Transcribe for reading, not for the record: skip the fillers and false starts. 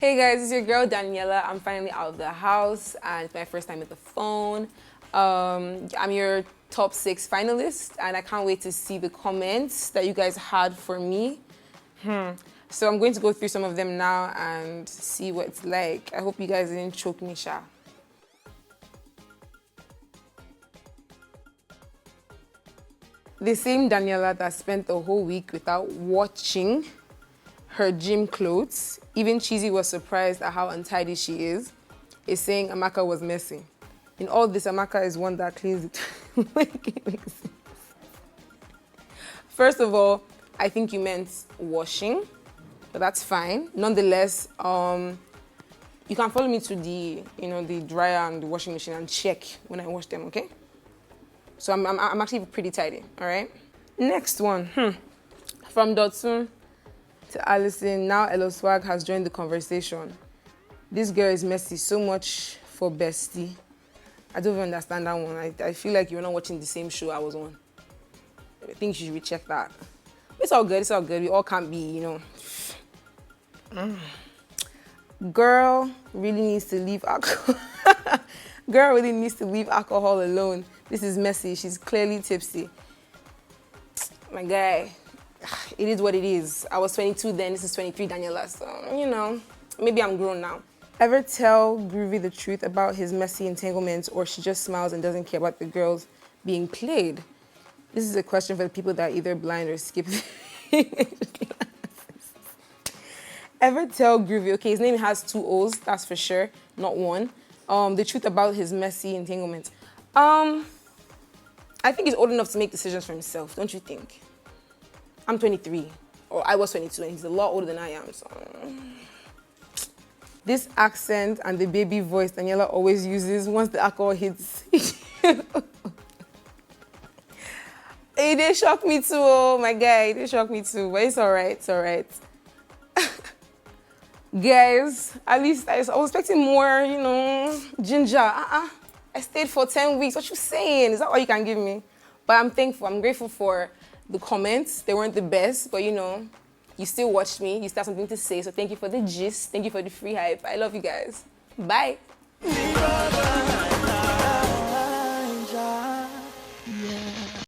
Hey guys, it's your girl Daniella. I'm finally out of the house and it's my first time with the phone. I'm your top 6 finalist and I can't wait to see the comments that you guys had for me. So I'm going to go through some of them now and see what it's like. I hope you guys didn't choke me, sha. The same Daniella that spent the whole week without watching her gym clothes, even Cheesy was surprised at how untidy she is saying Amaka was messy. In all this, Amaka is one that cleans it. First of all, I think you meant washing, but that's fine. Nonetheless, you can follow me to the dryer and the washing machine and check when I wash them, okay? So I'm actually pretty tidy, all right? Next one, from Dotsun to Allison, now Elo Swag has joined the conversation. This girl is messy, so much for bestie. I don't even understand that one. I feel like you're not watching the same show I was on. I think you should recheck that. It's all good, it's all good. We all can't be, Girl really needs to leave alcohol. Girl really needs to leave alcohol alone. This is messy, she's clearly tipsy. My guy. It is what it is. I was 22 then, this is 23 Daniella, so, maybe I'm grown now. Ever tell Groovy the truth about his messy entanglements or she just smiles and doesn't care about the girls being played? This is a question for the people that are either blind or skip. Ever tell Groovy, okay, his name has 2 O's, that's for sure, not one, the truth about his messy entanglements? I think he's old enough to make decisions for himself, don't you think? I'm 23, or I was 22, and he's a lot older than I am, so... This accent and the baby voice Daniella always uses once the alcohol hits. It did shock me too, oh my guy, it did shock me too, but it's all right, it's all right. Guys, at least I was expecting more, ginger. I stayed for 10 weeks, what you saying? Is that all you can give me? But I'm thankful, I'm grateful for the comments. They weren't the best, but you still watched me. You still have something to say. So thank you for the gist. Thank you for the free hype. I love you guys. Bye.